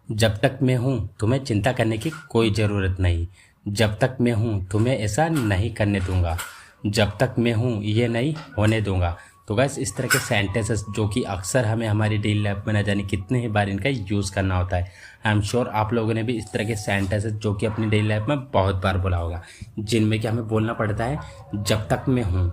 जब तक मैं हूँ तुम्हें चिंता करने की कोई ज़रूरत नहीं। जब तक मैं हूँ तुम्हें ऐसा नहीं करने दूंगा। जब तक मैं हूँ ये नहीं होने दूंगा। तो गैस इस तरह के सेंटेंसेस जो कि अक्सर हमें हमारी डेली लाइफ में न जाने कितने ही बार इनका यूज़ करना होता है। आई एम श्योर आप लोगों ने भी इस तरह के सेंटेंसेस जो कि अपनी डेली लाइफ में बहुत बार बोला होगा, जिनमें कि हमें बोलना पड़ता है जब तक मैं हूँ,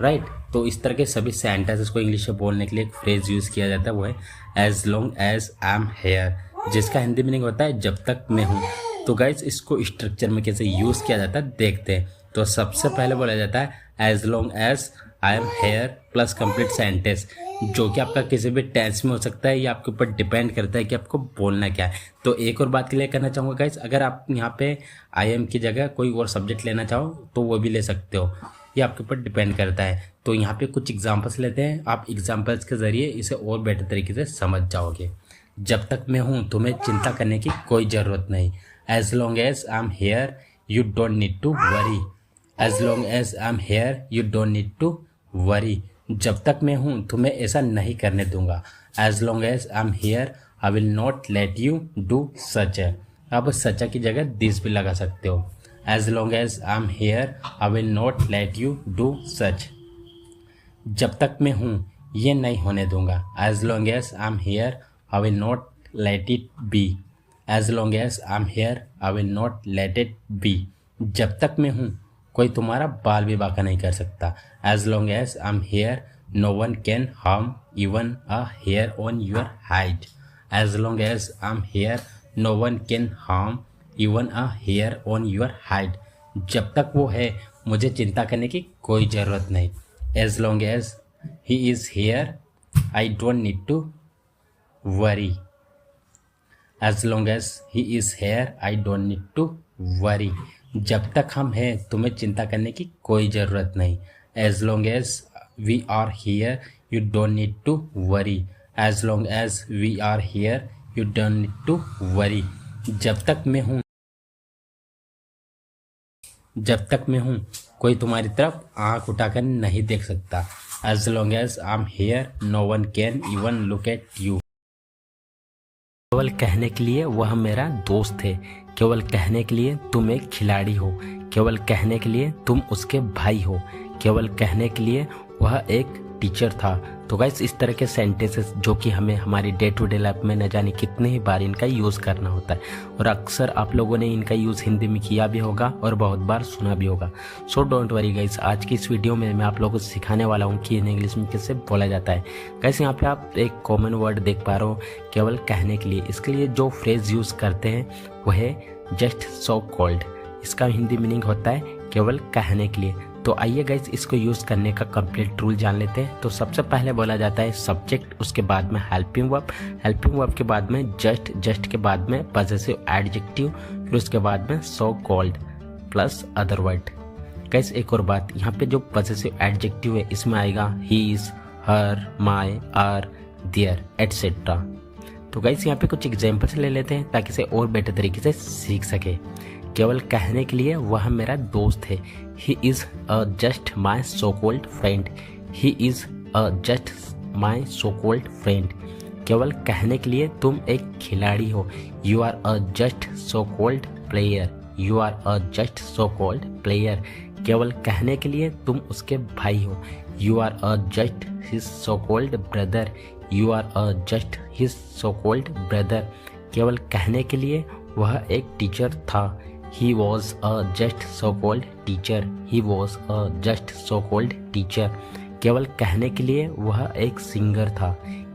राइट। तो इस तरह के सभी सेंटेंसेस को इंग्लिश में बोलने के लिए एक फ्रेज यूज़ किया जाता है, वो है as long as I am here, जिसका हिंदी मीनिंग होता है जब तक मैं हूँ। तो गाइज इसको स्ट्रक्चर में कैसे यूज़ किया जाता है देखते हैं। तो सबसे पहले बोला जाता है as long as I am here plus complete sentence, जो कि आपका किसी भी टेंस में हो सकता है, या आपके ऊपर डिपेंड करता है कि आपको बोलना क्या है। तो एक और बात क्लियर करना चाहूँगा गाइज, अगर आप यहाँ पे आई एम की जगह कोई और सब्जेक्ट लेना चाहो तो वो भी ले सकते हो, ये आपके ऊपर डिपेंड करता है। तो यहाँ पे कुछ एग्जांपल्स लेते हैं, आप एग्जांपल्स के ज़रिए इसे और बेटर तरीके से समझ जाओगे। जब तक मैं हूँ तुम्हें चिंता करने की कोई ज़रूरत नहीं। As long as I am here you don't need to worry. As long as I am here you don't need to worry. जब तक मैं हूँ तुम्हें ऐसा नहीं करने दूंगा। As long as I am here I will not let you do such. आप सचा की जगह दिस भी लगा सकते हो। As long as I am here I will not let you do सच। जब तक मैं हूँ ये नहीं होने दूंगा। As long as I am here I will not let it be. As long as I am here I will not let it be. जब तक मैं हूँ कोई तुम्हारा बाल भी बांका नहीं कर सकता। As long as I am here no one can harm even a hair on your hide. As long as I am here no one can harm even a hair on your hide. जब तक वो है मुझे चिंता करने की कोई ज़रूरत नहीं। As long as he is here I don't need to worry. As long as he is here I don't need to worry. जब तक हम हैं तुम्हें चिंता करने की कोई ज़रूरत नहीं। As long as we are here you don't need to worry. As long as we are here you don't need to worry. जब तक मैं हूँ कोई तुम्हारी तरफ आंख उठाकर नहीं देख सकता। As long as I am here no one can even look at you. केवल कहने के लिए वह मेरा दोस्त है। केवल कहने के लिए तुम एक खिलाड़ी हो। केवल कहने के लिए तुम उसके भाई हो। केवल कहने के लिए वह एक टीचर था। तो गाइस इस तरह के सेंटेंसेस जो कि हमें हमारी डे टू डे लाइफ में न जाने कितने ही बार इनका यूज़ करना होता है, और अक्सर आप लोगों ने इनका यूज़ हिंदी में किया भी होगा और बहुत बार सुना भी होगा। सो डोंट वरी गाइस, आज की इस वीडियो में मैं आप लोगों को सिखाने वाला हूँ कि इन्हें इंग्लिश में कैसे बोला जाता है। गाइस यहाँ पे आप एक कॉमन वर्ड देख पा रहे हो, केवल कहने के लिए। इसके लिए जो फ्रेज यूज़ करते हैं वह है जस्ट सो कॉल्ड। इसका हिंदी मीनिंग होता है केवल कहने के लिए। तो आइए गाइस इसको यूज़ करने का कंप्लीट रूल जान लेते हैं। तो सबसे पहले बोला जाता है सब्जेक्ट, उसके बाद में हेल्पिंग वर्ब, हेल्पिंग वर्ब के बाद में जस्ट, जस्ट के बाद में पॉसेसिव एडजेक्टिव, फिर उसके बाद में so called plus other word. Guys एक और बात, यहाँ पे जो पॉसेसिव एडजेक्टिव है इसमें आएगा he is, her, my, our, their etcetera. तो गाइस यहाँ पे कुछ एग्जाम्पल्स ले लेते हैं ताकि इसे और बेटर तरीके से सीख सके। केवल कहने के लिए वह मेरा दोस्त है। He is a just my so called friend. He is a just my so called friend. केवल कहने के लिए तुम एक खिलाड़ी हो। You are a just so called player. You are a just so called player. केवल कहने के लिए तुम उसके भाई हो। You are a just his so called brother. You are a just his so called brother. केवल कहने के लिए वह एक टीचर था। He was a just so-called teacher. He was a just so-called teacher. केवल कहने के लिए वह एक सिंगर था।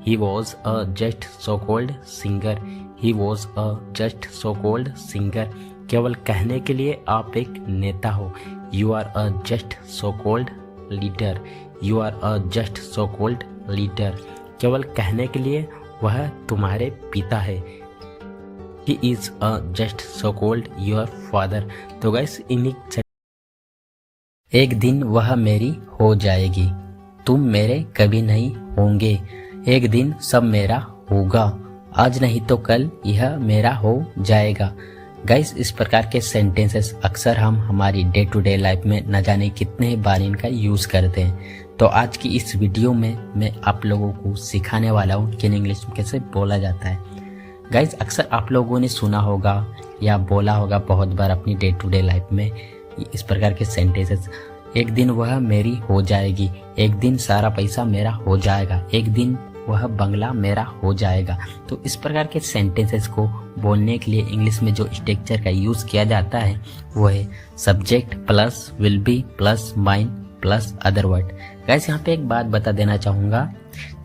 He was a just so-called singer. He was a just so-called singer. केवल कहने के लिए आप एक नेता हो। You are a just so-called leader. You are a just so-called leader. केवल कहने के लिए वह तुम्हारे पिता है। He is a just so called your father. तो गाइस एक दिन वह मेरी हो जाएगी, तुम मेरे कभी नहीं होंगे। एक दिन सब मेरा होगा, आज नहीं तो कल यह मेरा हो जाएगा। गाइस इस प्रकार के सेंटेंसेस अक्सर हम हमारी डे टू डे लाइफ में न जाने कितने बार इनका यूज़ करते हैं। तो आज की इस वीडियो में मैं आप लोगों को सिखाने वाला हूँ कि इंग्लिश में कैसे बोला जाता है। गाइस अक्सर आप लोगों ने सुना होगा या बोला होगा बहुत बार अपनी डे टू डे लाइफ में इस प्रकार के सेंटेंसेस, एक दिन वह मेरी हो जाएगी, एक दिन सारा पैसा मेरा हो जाएगा, एक दिन वह बंगला मेरा हो जाएगा। तो इस प्रकार के सेंटेंसेस को बोलने के लिए इंग्लिश में जो स्ट्रक्चर का यूज़ किया जाता है वो है subject plus will be plus mine plus other word. Guys यहाँ पे एक बात बता देना चाहूँगा,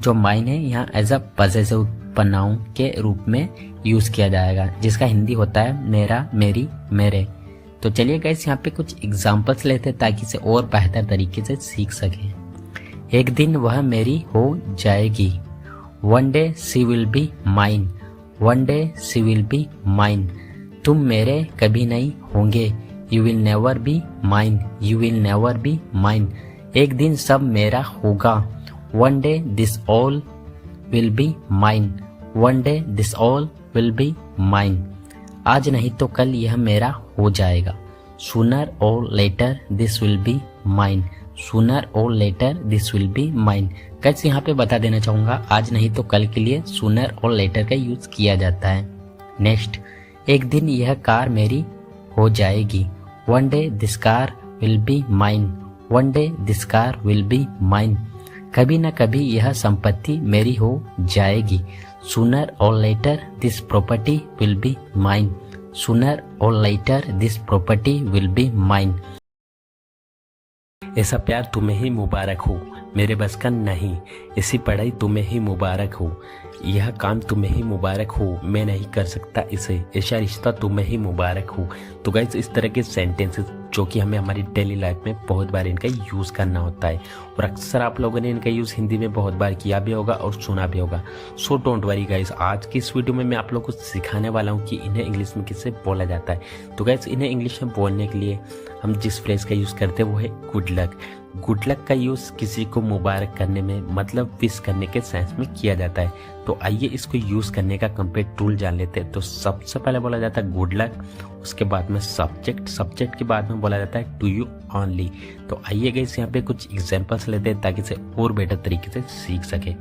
जो माइन है यहाँ एज अ पॉसेसिव प्रोनाउन के रूप में यूज़ किया जाएगा, जिसका हिंदी होता है मेरा, मेरी, मेरे। तो चलिए गाइस यहाँ पे कुछ एग्जाम्पल्स लेते हैं ताकि इसे और बेहतर तरीके से सीख सकें। एक दिन वह मेरी हो जाएगी, one day she will be mine, one day she will be mine. तुम मेरे कभी नहीं होंगे, you will never be mine, you will never be mine. एक दिन सब मेरा होगा, one day this all will be mine, one day this all will be mine. आज नहीं तो कल यह मेरा हो जाएगा, sooner or later this will be mine, sooner or later this will be mine. Guys यहाँ पे बता देना चाहूँगा, आज नहीं तो कल के लिए सूनर और लेटर का यूज किया जाता है। नेक्स्ट, एक दिन यह कार मेरी हो जाएगी, one day this car will be mine, one day this car will be mine. कभी न कभी यह संपत्ति मेरी हो जाएगी, sooner or later this property will be mine, sooner or later this property will be mine. ऐसा प्यार तुम्हें ही मुबारक हो, मेरे बस का नहीं, ऐसी पढ़ाई तुम्हें ही मुबारक हो, यह काम तुम्हें ही मुबारक हो, मैं नहीं कर सकता इसे, ऐसा रिश्ता तुम्हें ही मुबारक हो। तो गाइस इस तरह के सेंटेंसेस जो कि हमें हमारी डेली लाइफ में बहुत बार इनका यूज़ करना होता है और अक्सर आप लोगों ने इनका यूज़ हिंदी में बहुत बार किया भी होगा और सुना भी होगा। सो डोंट वरी गाइस, आज की इस वीडियो में मैं आप लोगों को सिखाने वाला हूँ कि इन्हें इंग्लिश में किससे बोला जाता है। तो गाइस इन्हें इंग्लिश में बोलने के लिए हम जिस फ्रेज का यूज़ करते हैं वो है गुड लक। गुड लक का यूज़ किसी को मुबारक करने में, मतलब विश करने के सेंस में किया जाता है। तो आइए इसको यूज़ करने का कंप्लीट टूल जान लेते हैं। तो सबसे पहले बोला जाता है गुड लक, उसके बाद में सब्जेक्ट, सब्जेक्ट के बाद में बोला जाता है टू यू ओनली। तो आइए गाइस यहाँ पे कुछ एग्जांपल्स लेते हैं ताकि इसे और बेटर तरीके से सीख सके।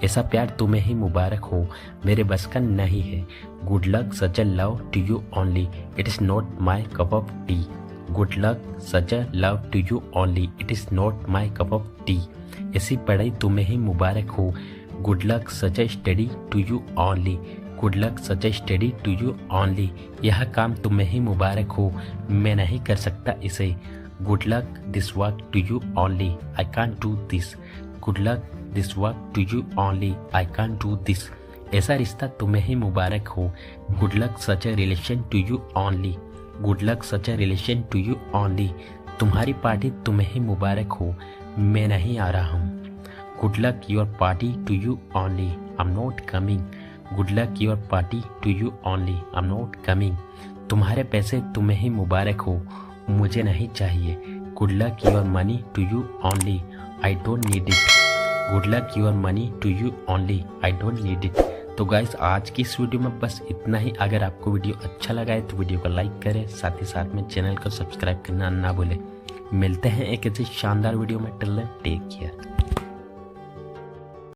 ऐसा प्यार तुम्हें ही मुबारक हो, मेरे बस का नहीं है, good luck such a love to you only, it is not my cup of tea. Good luck such a love to you only, it is not my cup of tea. ऐसी पढ़ाई तुम्हें ही मुबारक हो, good luck such a study to you only, good luck such a study to you only. यह काम तुम्हें ही मुबारक हो, मैं नहीं कर सकता इसे, good luck this work to you only, I can't do this, good luck this work to you only, I can't do this. ऐसा रिश्ता तुम्हें ही मुबारक हो, good luck such a relation to you only, good luck such a relation to you only. तुम्हारी party तुम्हें ही मुबारक हो, मैं नहीं आ रहा हूँ, good luck your party to you only, I am not coming, good luck your party to you only, I am not coming. तुम्हारे पैसे तुम्हें ही मुबारक हो, मुझे नहीं चाहिए, good luck your money to you only, I don't need it, good luck your money to you only, I don't need it. तो गाइस आज की इस वीडियो में बस इतना ही। अगर आपको वीडियो अच्छा लगा है तो वीडियो को लाइक करें, साथ ही साथ में चैनल को सब्सक्राइब करना ना भूलें। मिलते हैं एक ऐसे शानदार वीडियो में, टिल देन टेक केयर।